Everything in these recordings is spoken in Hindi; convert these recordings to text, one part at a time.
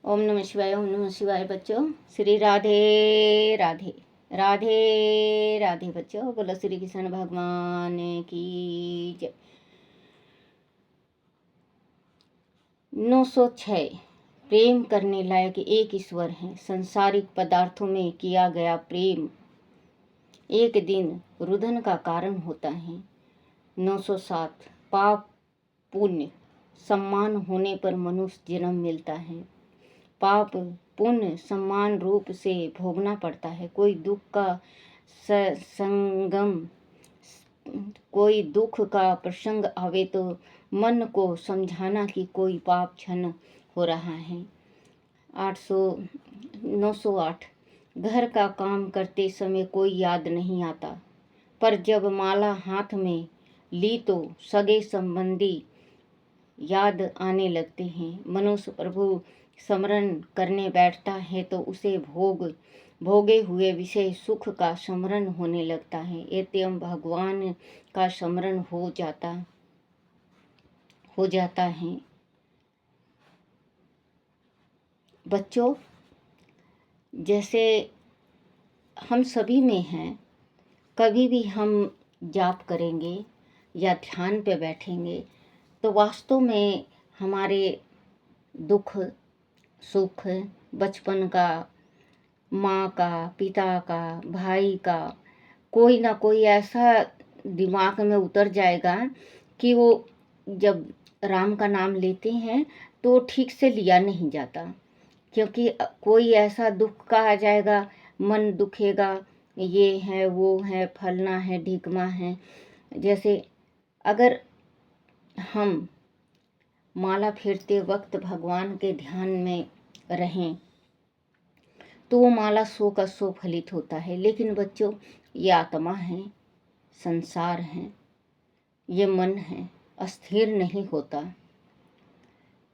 ओम नमः शिवाय। ओम नमः शिवाय बच्चों। श्री राधे राधे राधे राधे बच्चों। बोलो श्री कृष्ण भगवान की जय। 906 प्रेम करने लायक एक ईश्वर है। संसारिक पदार्थों में किया गया प्रेम एक दिन रुदन का कारण होता है। 907 पाप पुण्य सम्मान होने पर मनुष्य जन्म मिलता है। पाप पुण्य सम्मान रूप से भोगना पड़ता है। कोई दुख का संगम, कोई दुख का प्रसंग आवे तो मन को समझाना कि कोई पाप क्षण हो रहा है। 908 घर का काम करते समय कोई याद नहीं आता, पर जब माला हाथ में ली तो सगे संबंधी याद आने लगते हैं। मनुष्य प्रभु स्मरण करने बैठता है तो उसे भोगे हुए विषय सुख का स्मरण होने लगता है। एवं भगवान का स्मरण हो जाता है। बच्चों, जैसे हम सभी में हैं, कभी भी हम जाप करेंगे या ध्यान पे बैठेंगे तो वास्तव में हमारे दुख सुख, बचपन का, माँ का, पिता का, भाई का, कोई ना कोई ऐसा दिमाग में उतर जाएगा कि वो जब राम का नाम लेते हैं तो ठीक से लिया नहीं जाता, क्योंकि कोई ऐसा दुख का आ जाएगा, मन दुखेगा, ये है वो है, फलना है, ढिकमा है। जैसे अगर हम माला फेरते वक्त भगवान के ध्यान में रहें तो वो माला 100 का 100 फलित होता है। लेकिन बच्चों, ये आत्मा है, संसार है, ये मन है, अस्थिर नहीं होता,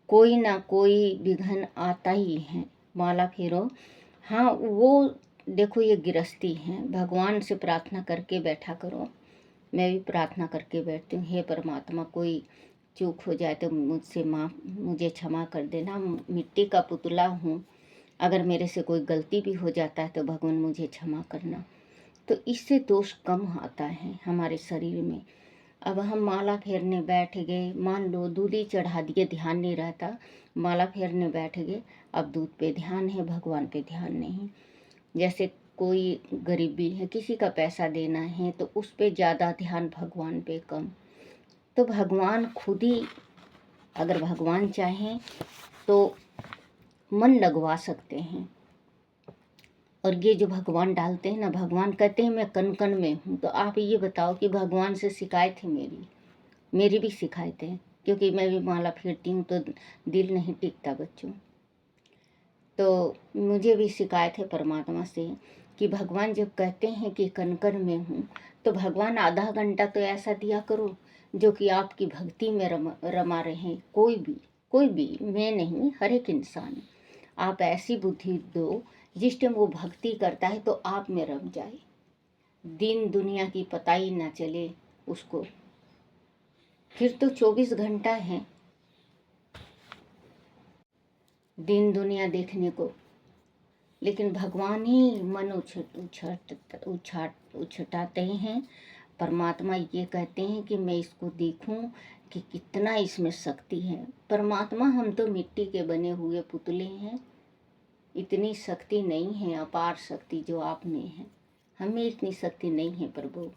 कोई ना कोई विघ्न आता ही है। माला फेरो, हाँ वो देखो, ये गृहस्थी है, भगवान से प्रार्थना करके बैठा करो। मैं भी प्रार्थना करके बैठती हूँ, हे परमात्मा कोई चूक हो जाए तो मुझे क्षमा कर देना। मिट्टी का पुतला हूँ, अगर मेरे से कोई गलती भी हो जाता है तो भगवान मुझे क्षमा करना। तो इससे दोष कम आता है हमारे शरीर में। अब हम माला फेरने बैठ गए, मान लो दूध ही चढ़ा दिए, ध्यान नहीं रहता, माला फेरने बैठ गए, अब दूध पे ध्यान है, भगवान पे ध्यान नहीं। जैसे कोई गरीबी है, किसी का पैसा देना है तो उस पे ज़्यादा ध्यान, भगवान पे कम। तो भगवान खुद ही, अगर भगवान चाहें तो मन लगवा सकते हैं। और ये जो भगवान डालते हैं ना, भगवान कहते हैं मैं कण कण में हूँ। तो आप ये बताओ कि भगवान से शिकायत है मेरी भी शिकायत है, क्योंकि मैं भी माला फेरती हूँ तो दिल नहीं टिकता बच्चों। तो मुझे भी शिकायत है परमात्मा से कि भगवान जब कहते हैं कि कण कण में हूँ, तो भगवान आधा घंटा तो ऐसा दिया करो जो कि आपकी भक्ति में रमा रहे। कोई भी, मैं नहीं, हर एक इंसान, आप ऐसी बुद्धि दो जिस टाइम वो भक्ति करता है तो आप में रम जाए, दिन दुनिया की पता ही ना चले उसको। फिर तो 24 घंटा है दिन दुनिया देखने को, लेकिन भगवान ही मन उछटाते हैं। परमात्मा ये कहते हैं कि मैं इसको देखूं कि कितना इसमें शक्ति है। परमात्मा, हम तो मिट्टी के बने हुए पुतले हैं, इतनी शक्ति नहीं है, अपार शक्ति जो आप में है। हमें इतनी शक्ति नहीं है प्रभु।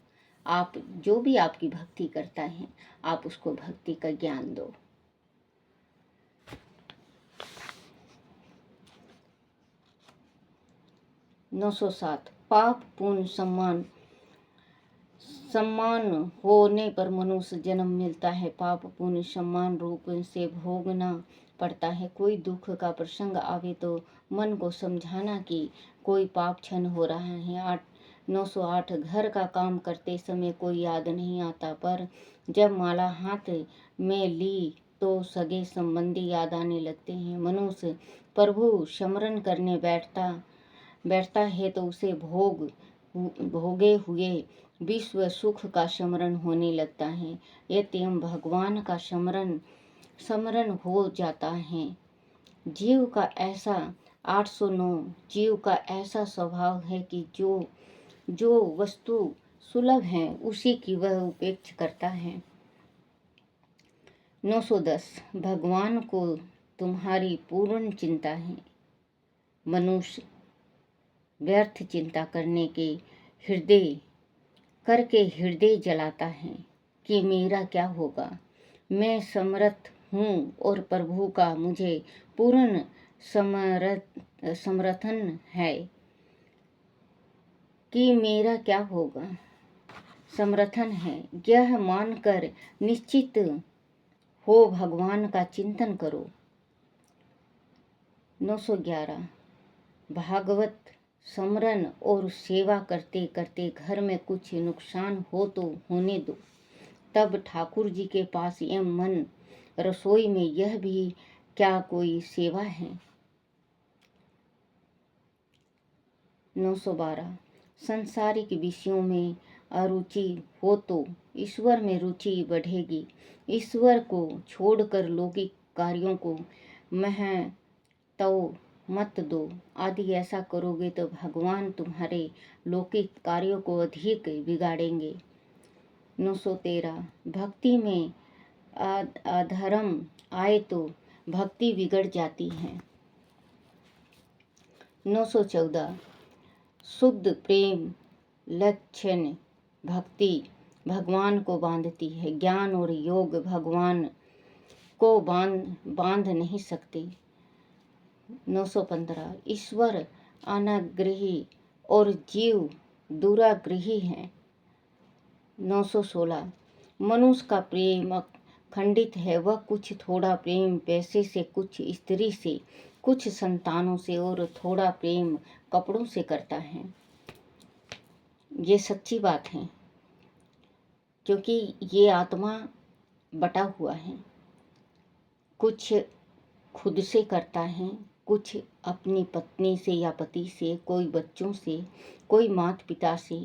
आप जो भी आपकी भक्ति करता है, आप उसको भक्ति का ज्ञान दो। नौ सौ सात पाप पुण्य सम्मान होने पर मनुष्य जन्म मिलता है। पाप पुण्य सम्मान रूप से भोगना पड़ता है। कोई दुख का प्रसंग आवे तो मन को समझाना कि कोई पाप क्षण हो रहा है। 908 घर का काम करते समय कोई याद नहीं आता, पर जब माला हाथ में ली तो सगे संबंधी याद आने लगते हैं। मनुष्य प्रभु स्मरण करने बैठता है तो उसे भोगे हुए विश्व सुख का स्मरण होने लगता है। एवं भगवान का स्मरण हो जाता है। जीव का ऐसा 809 जीव का ऐसा स्वभाव है कि जो जो वस्तु सुलभ है उसी की वह उपेक्षा करता है। 910 भगवान को तुम्हारी पूर्ण चिंता है। मनुष्य व्यर्थ चिंता करके हृदय जलाता है कि मेरा क्या होगा। मैं समर्थ हूँ और प्रभु का मुझे पूर्ण समर्थन है कि मेरा क्या होगा। समर्थन है यह मानकर निश्चित हो भगवान का चिंतन करो। 911 भागवत स्मरण और सेवा करते करते घर में कुछ नुकसान हो तो होने दो, तब ठाकुर जी के पास यह मन रसोई में यह भी क्या कोई सेवा है। 912 संसारिक विषयों में अरुचि हो तो ईश्वर में रुचि बढ़ेगी। ईश्वर को छोड़कर लौकिक कार्यों को महत्व मत दो। आदि ऐसा करोगे तो भगवान तुम्हारे लौकिक कार्यों को अधिक बिगाड़ेंगे। 913 भक्ति में अधर्म आए तो भक्ति बिगड़ जाती है। 914 शुद्ध प्रेम लक्षण भक्ति भगवान को बांधती है। ज्ञान और योग भगवान को बांध नहीं सकते। 915 ईश्वर अनाग्रही और जीव दुराग्रही है। 916 मनुष्य का प्रेम खंडित है। वह कुछ थोड़ा प्रेम पैसे से, कुछ स्त्री से, कुछ संतानों से और थोड़ा प्रेम कपड़ों से करता है। ये सच्ची बात है क्योंकि ये आत्मा बटा हुआ है। कुछ खुद से करता है, कुछ अपनी पत्नी से या पति से, कोई बच्चों से, कोई माता पिता से,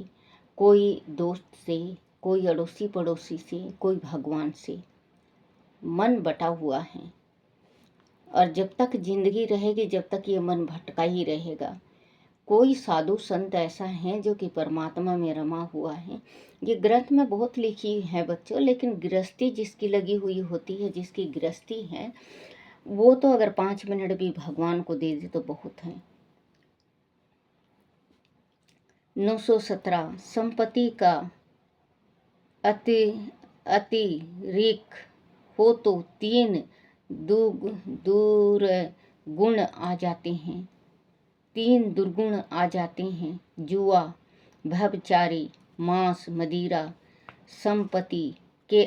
कोई दोस्त से, कोई अड़ोसी पड़ोसी से, कोई भगवान से। मन बटा हुआ है और जब तक जिंदगी रहेगी जब तक ये मन भटका ही रहेगा। कोई साधु संत ऐसा है जो कि परमात्मा में रमा हुआ है। ये ग्रंथ में बहुत लिखी है बच्चों, लेकिन गृहस्थी जिसकी लगी हुई होती है, जिसकी गृहस्थी है, वो तो अगर 5 मिनट भी भगवान को दे दे तो बहुत है। 917 संपत्ति का अतिरेक हो तो 3 दूर गुण आ जाते हैं। 3 दुर्गुण आ जाते हैं। जुआ, व्यभिचारी, मांस, मदिरा। संपत्ति के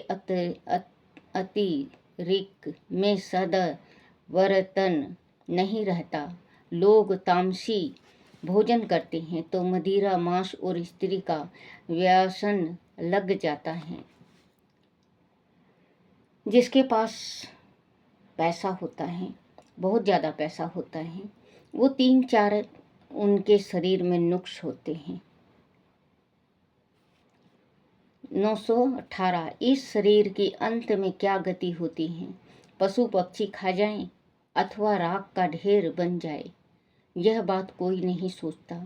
अतिरेक में सद्वर्तन नहीं रहता। लोग तामसी भोजन करते हैं तो मदिरा, मांस और स्त्री का व्यसन लग जाता है। जिसके पास पैसा होता है, बहुत ज़्यादा पैसा होता है, वो 3-4 उनके शरीर में नुक्स होते हैं। 918 इस शरीर की अंत में क्या गति होती है। पशु पक्षी खा जाएं अथवा राख का ढेर बन जाए, यह बात कोई नहीं सोचता।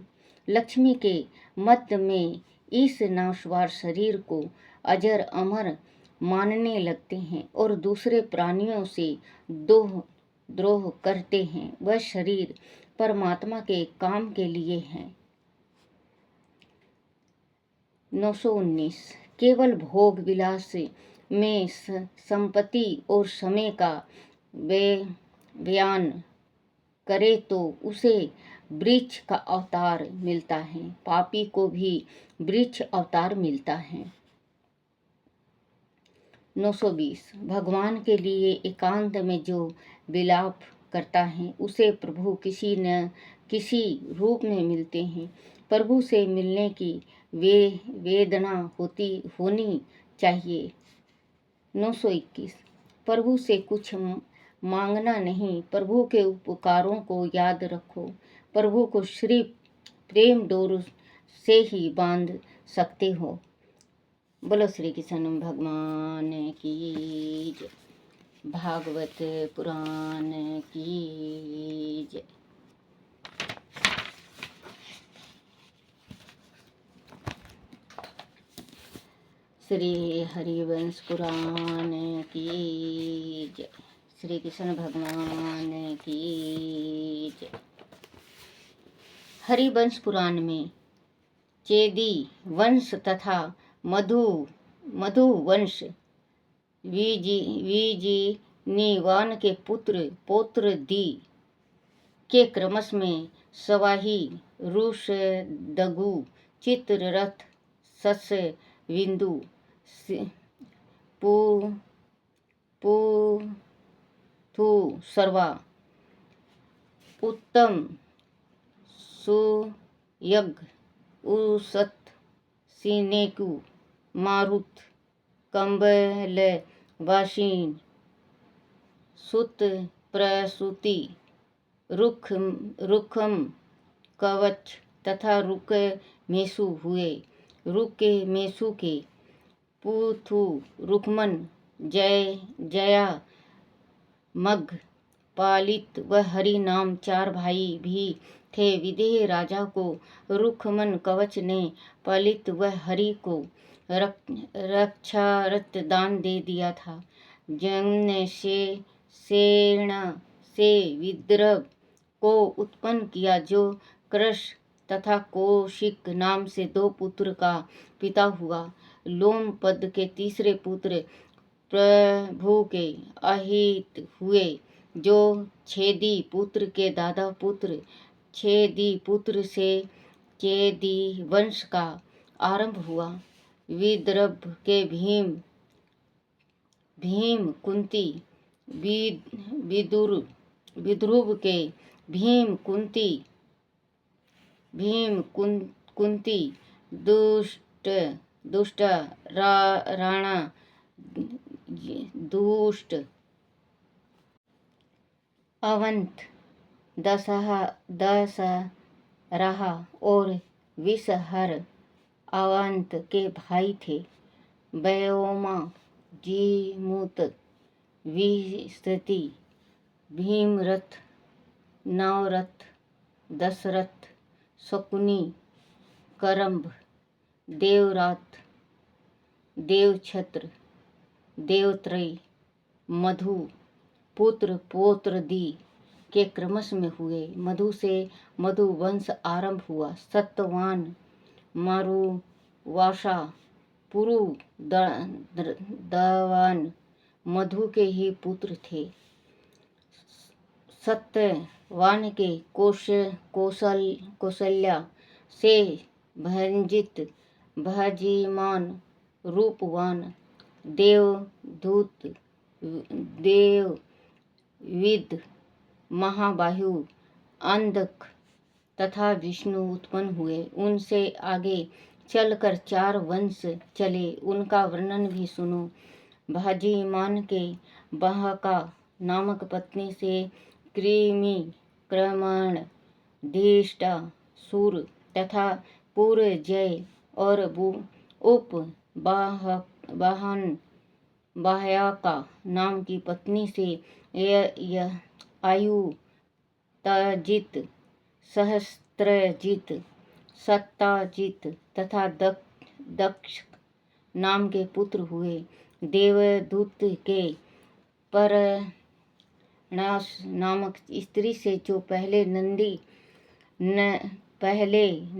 लक्ष्मी के मध्य में इस नाशवार शरीर को अजर अमर मानने लगते हैं और दूसरे प्राणियों से द्रोह करते हैं। वह शरीर परमात्मा के काम के लिए है। 919 केवल भोग विलास में संपत्ति और समय का बयान करे तो उसे वृक्ष का अवतार मिलता है। पापी को भी वृक्ष अवतार मिलता है। 920 भगवान के लिए एकांत में जो विलाप करता है उसे प्रभु किसी न किसी रूप में मिलते हैं। प्रभु से मिलने की वेदना होनी चाहिए। 921 प्रभु से कुछ मांगना नहीं, प्रभु के उपकारों को याद रखो। प्रभु को सिर्फ प्रेम डोर से ही बांध सकते हो। बोलो श्री कृष्ण भगवान की जय। भागवत पुराण की जय। श्री हरिवंश पुराण की जय। श्री कृष्ण भगवान की जय। हरिवंश पुराण में चेदी वंश तथा मधु वंश विजिनीवान के पौत्र दी के क्रमश में सवाही, रुषदगु, चित्ररथ, सस्य, विंदु, पुथु, सर्वा, उत्तम, सुयग, उसत, सिनेकु, मारुत, कंबल, वासीन, सुत, प्रसूति, रुखम, कवच तथा रुक मेसु हुए। रुक मेसु के पुथु, रुक्मन, जया, मग, पालित व हरि नाम 4 भाई भी थे। विदेह राजा को रुक्मन कवच ने पालित व हरि को रक्षारत दान दे दिया था। जमने से सेना से विद्रव को उत्पन्न किया, जो कृष तथा कौशिक नाम से 2 पुत्र का पिता हुआ। लोमपद के तीसरे पुत्र प्रभु के अहित हुए, जो छेदी पुत्र के दादा पुत्र। छेदी पुत्र से चेदी वंश का आरंभ हुआ। विद्रभ के भीम कुंती, विद्रुव के भीम कुंती, दुष्ट राणा, दुष्ट अवंत, दशरहा और विषहर अवंत के भाई थे। व्योमा, जीमूत, विस्तृति, भीमरथ, नवरथ, दशरथ, शकुनी, करम्भ, देवरात, देवछत्र, देवत्रय, मधु, पुत्र पौत्र दी के क्रमश में हुए। मधु से मधु वंश आरंभ हुआ। सत्यवान, मारुवासा, पुरु, दवान मधु के ही पुत्र थे। सत्यवान के कौशल्या से भंजित, भजिमान, रूपवान, देवदूत, देवविद, महाबाहु, अंधक तथा विष्णु उत्पन्न हुए। उनसे आगे चलकर 4 वंश चले, उनका वर्णन भी सुनो। भजिमान के बहका नामक पत्नी से कृमि, क्रमण, धीष्टा, सूर तथा पुरजय और बाह्यका नाम की पत्नी से आयुतजित, सहस्त्रजित, सत्ताजित तथा दक्ष नाम के पुत्र हुए। देवदूत के परनाश नामक स्त्री से, जो पहले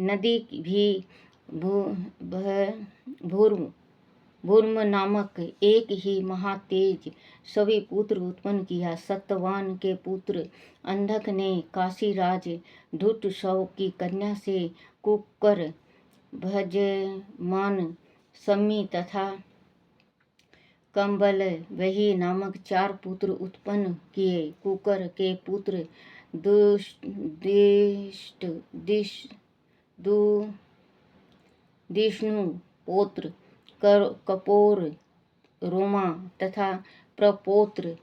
नदी भी भूर्म नामक एक ही महातेज सभी पुत्र उत्पन्न किया। सत्यवान के पुत्र अंधक ने काशीराज धुटशव की कन्या से कुकर, भजमान, सम्मी तथा कंबल वही नामक 4 पुत्र उत्पन्न किए। कुकर के पुत्र दिष्णु पौत्र कपोर, रोमा तथा प्रपौत्र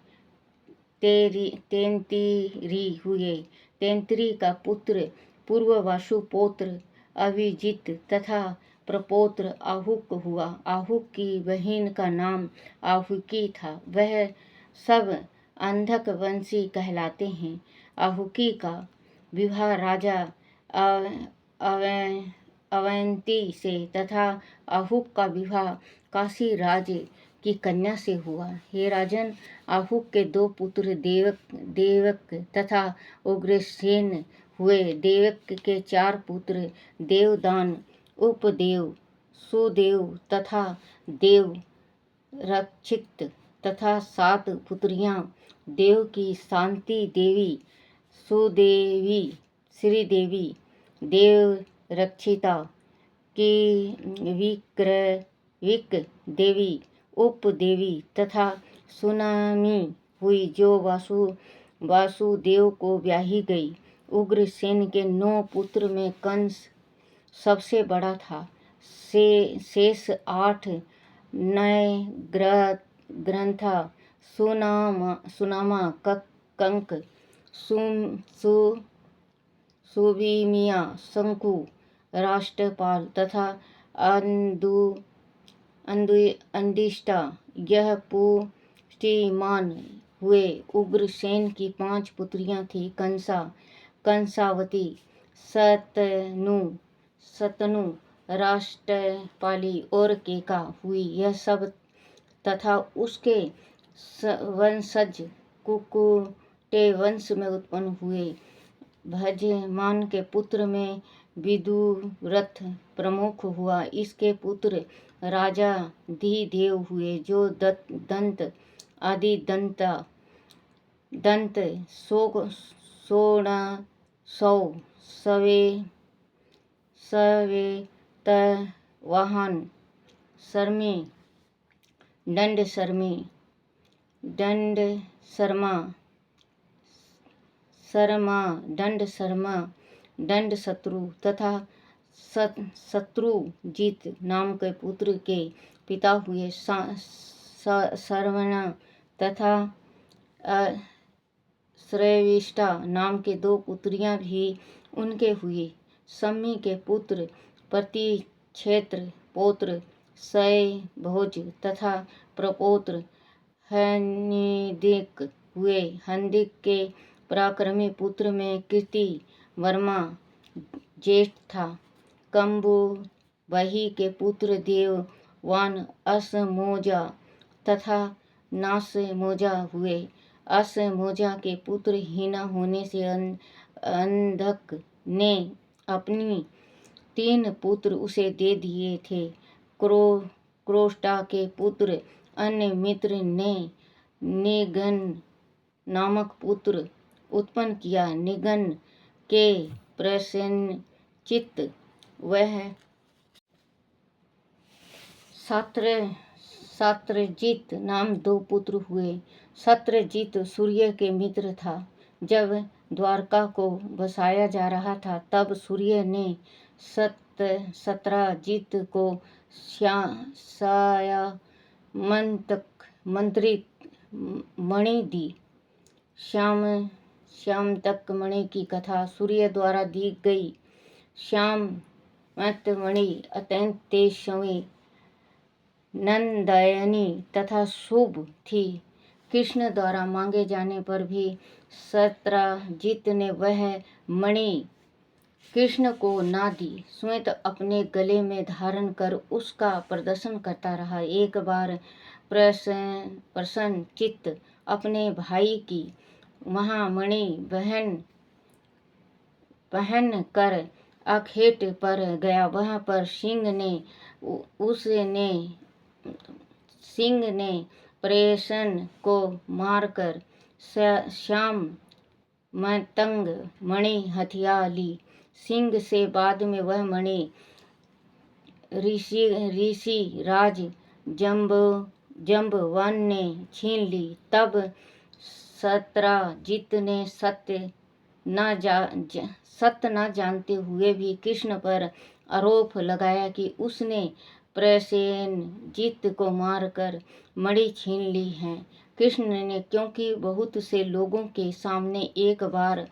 तेंतिरी हुए। तेंतिरी का पुत्र पूर्ववासु पौत्र अभिजित तथा प्रपौत्र आहुक हुआ। आहुक की बहन का नाम आहुकी था। वह सब अंधक वंशी कहलाते हैं। आहुति का विवाह राजा अवंती से तथा आहुक का विवाह काशी राज की कन्या से हुआ। हे राजन, आहुक के 2 पुत्र देवक तथा उग्रसेन हुए। देवक के 4 पुत्र देवदान, उपदेव, सुदेव तथा देव रक्षित तथा 7 पुत्रियां देव की शांति देवी, सुदेवी, श्रीदेवी, देव रक्षिता की विक देवी, उपदेवी तथा सुनामी हुई, जो वासुदेव को ब्याही गई। उग्रसेन के 9 पुत्र में कंस सबसे बड़ा था। शेष 8 नए ग्रंथा सुनामा, कंक, सुभीमिया, शंकु, राष्ट्रपाल तथा अंदिष्टा यह पुष्टिमान हुए। उग्रसेन की 5 पुत्रियां थीं, कंसावती, सतनु, राष्ट्रपाली और केका हुई। यह सब तथा उसके वंशज कुकुटे वंश में उत्पन्न हुए। भजमान के पुत्र में विदुरथ प्रमुख हुआ। इसके पुत्र राजा धिदेव हुए, जो दंत, आदि दंत, सोणसौ, सवेतवाहन, शर्मी, दंडशत्रु तथा शत्रुजित नाम के पुत्र के पिता हुए। श्रवण तथा श्रेविष्ठा नाम के 2 पुत्रियां भी उनके हुई। सम्मी के पुत्र प्रतिक्षेत्र पौत्र सयभोज तथा प्रपौत्र हनिदिक हुए। हनिदिक के पराक्रमी पुत्र में कीर्ति वर्मा ज्येष्ठ था। कंबुबही के पुत्र देववान असमोजा तथा नासमोजा हुए। असमोजा के पुत्र हीना होने से अंधक ने अपनी 3 पुत्र उसे दे दिए थे। क्रोष्टा के पुत्र अन्य मित्र ने निगन नामक पुत्र उत्पन्न किया। निगन के प्रसेनचित्त वह सत्रजित नाम 2 पुत्र हुए। सत्रजित सूर्य के मित्र था। जब द्वारका को बसाया जा रहा था, तब सूर्य ने सत्रजित को मंत्रित मणि दी। श्यामतक मणि की कथा सूर्य द्वारा दी गई। श्यामत मणि अत्यंत तेजस्वी, नंदयनी तथा शुभ थी। कृष्ण द्वारा मांगे जाने पर भी सत्रजित ने वह मणि कृष्ण को ना दी, स्वयं अपने गले में धारण कर उसका प्रदर्शन करता रहा। एक बार प्रसन्न चित्त अपने भाई की महामणि पहन कर आखेट पर गया। वहां पर सिंह ने प्रसन्न को मारकर श्यामतंग मणि हथिया ली। सिंह से बाद में वह मणि ऋषि राज जम्बवान ने छीन ली। तब सत्रजित ने सत्य न जानते हुए भी कृष्ण पर आरोप लगाया कि उसने प्रसेनजित को मारकर मणि छीन ली है। कृष्ण ने क्योंकि बहुत से लोगों के सामने एक बार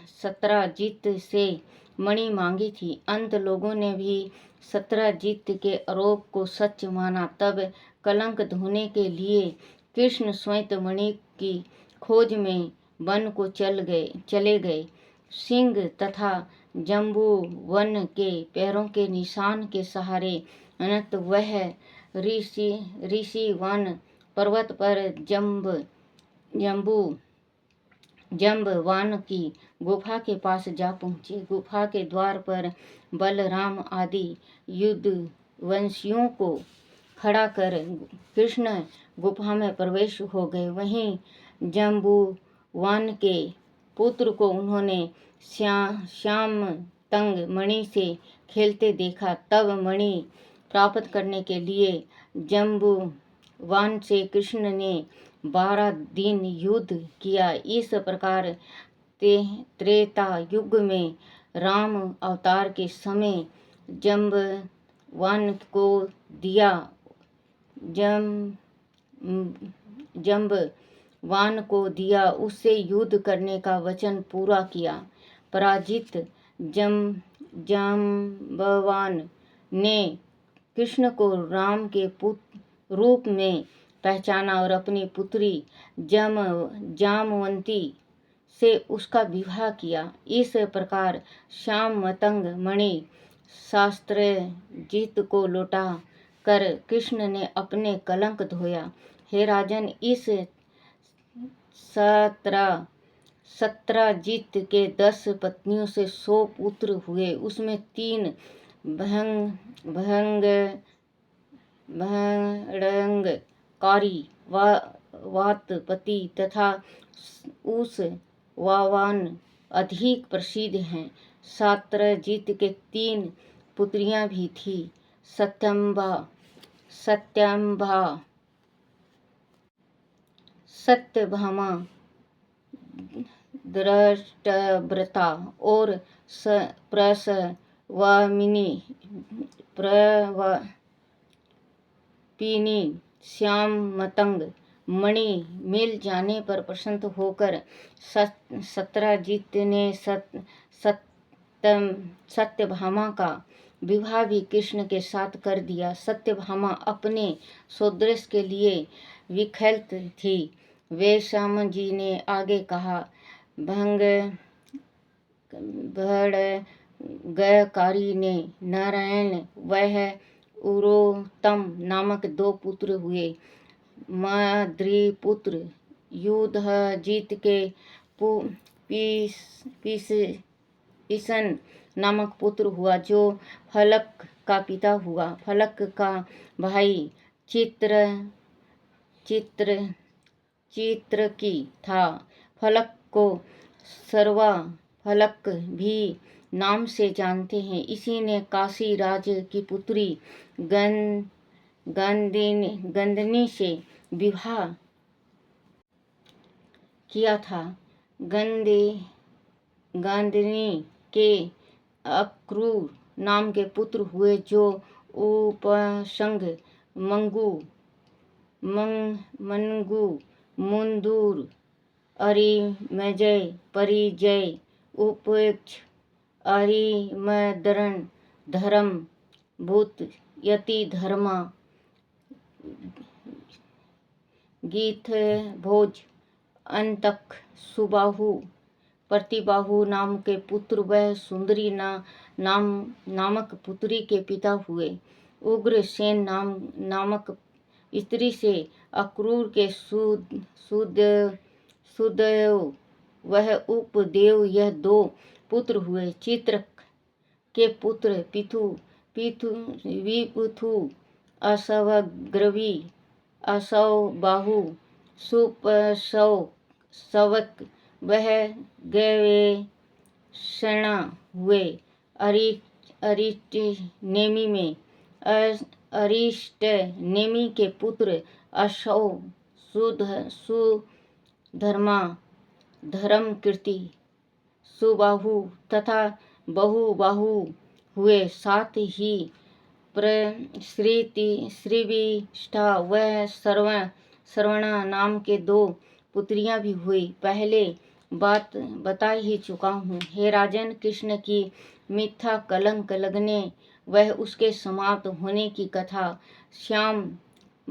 सत्रजित से मणि मांगी थी, अंत लोगों ने भी सत्रजित के आरोप को सच माना। तब कलंक धोने के लिए कृष्ण श्वेतमणि की खोज में वन को चले गए। सिंह तथा जम्बू वन के पैरों के निशान के सहारे अनंत वह ऋषि वन पर्वत पर जम्बवान की गुफा के पास जा पहुँचे। गुफा के द्वार पर बलराम आदि युद्धवंशियों को खड़ा कर कृष्ण गुफा में प्रवेश हो गए। वहीं जम्बुवान के पुत्र को उन्होंने श्याम तंग मणि से खेलते देखा। तब मणि प्राप्त करने के लिए जम्बुवान से कृष्ण ने 12 दिन युद्ध किया। इस प्रकार त्रेता युग में राम अवतार के समय जम्बवान को दिया उससे युद्ध करने का वचन पूरा किया। पराजित जम्बवान ने कृष्ण को राम के रूप में पहचाना और अपनी पुत्री जामवंती से उसका विवाह किया। इस प्रकार श्याम मतंग मणि शास्त्रजीत को लौटा कर कृष्ण ने अपने कलंक धोया। हे राजन, इस सत्राजीत के 10 पत्नियों से 100 पुत्र हुए। उसमें 3 भड़ंगकारी वातपति तथा उस वावान अधिक प्रसिद्ध हैं। सत्रजीत के 3 पुत्रियां भी थी, सत्यभामा, दृष्टव्रता और प्रवपिनी। श्याम मतंग मणि मिल जाने पर प्रसन्न होकर सत्राजीत ने सत्यभामा का विवाह भी कृष्ण के साथ कर दिया। सत्यभामा अपने सौंदर्य के लिए विख्यात थी। वैशम जी ने आगे कहा, भड़ंगकारी ने नारायण वह उरोत्तम नामक 2 पुत्र हुए। माद्रीपुत्र युद्धजीत के पीसन नामक पुत्र हुआ, जो फलक का पिता हुआ। फलक का भाई चित्रकी था। फलक को सर्वा फलक भी नाम से जानते हैं। इसी ने काशी राज की पुत्री गंदिनी से विवाह किया था। गंदिनी के अक्रूर नाम के पुत्र हुए, जो उपसंग मंगू मुंदूर अरिमजय परिजय उपेक्ष अरिमदरण धर्म भूत यति धर्मा गीत भोज अंतक सुबाहु प्रतिबाहु नाम के पुत्र वह सुंदरी नामक पुत्री के पिता हुए। उग्रसेन नामक स्त्री से अक्रूर के सुदेव वह उपदेव यह 2 पुत्र हुए। चित्रक के पुत्र विपुथु असवग्रवी असवबाहु सुपसवक वह गवेषणा हुए। अरिष्टनेमि के पुत्र अशौ सुधर्मा धर्मकीर्ति सुबाहु तथा बहुबाहु हुए। साथ ही श्रीविष्ठा वह श्रवणा नाम के 2 पुत्रियां भी हुई। पहले बात बता ही चुका हूँ। हे राजन, कृष्ण की मिथ्या कलंक लगने वह उसके समाप्त होने की कथा श्याम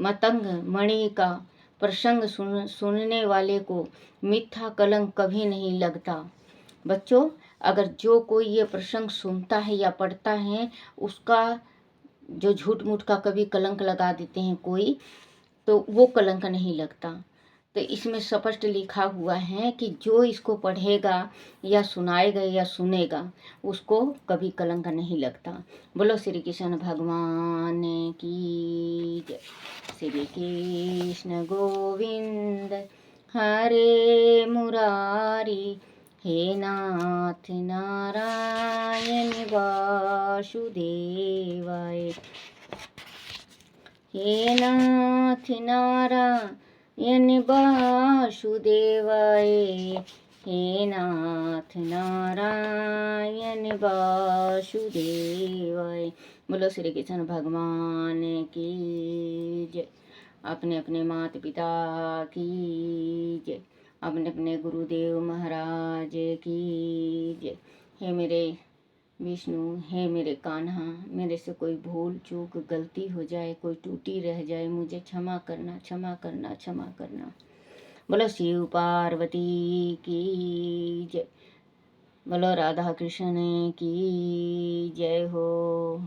मतंग मणि का प्रसंग सुनने वाले को मिथ्या कलंक कभी नहीं लगता। बच्चों, अगर जो कोई ये प्रसंग सुनता है या पढ़ता है, उसका जो झूठ मूठ का कभी कलंक लगा देते हैं कोई, तो वो कलंक नहीं लगता। तो इसमें स्पष्ट लिखा हुआ है कि जो इसको पढ़ेगा या सुनाएगा या सुनेगा, उसको कभी कलंक नहीं लगता। बोलो श्री कृष्ण भगवान की जय। श्री कृष्ण गोविंद हरे मुरारी, हे नाथ नारायण वासुदेवाय, हे नाथ नारायण वासुदेवाय, हे नाथ नारायण वासुदेवाय। बोलो श्री कृष्ण भगवान की जय। अपने अपने माता पिता की जय, अपने अपने गुरुदेव महाराज की जय। हे मेरे विष्णु, हे मेरे कान्हा, मेरे से कोई भूल चूक गलती हो जाए, कोई टूटी रह जाए, मुझे क्षमा करना, क्षमा करना, क्षमा करना। बोलो शिव पार्वती की जय। बोलो राधा कृष्ण की जय हो।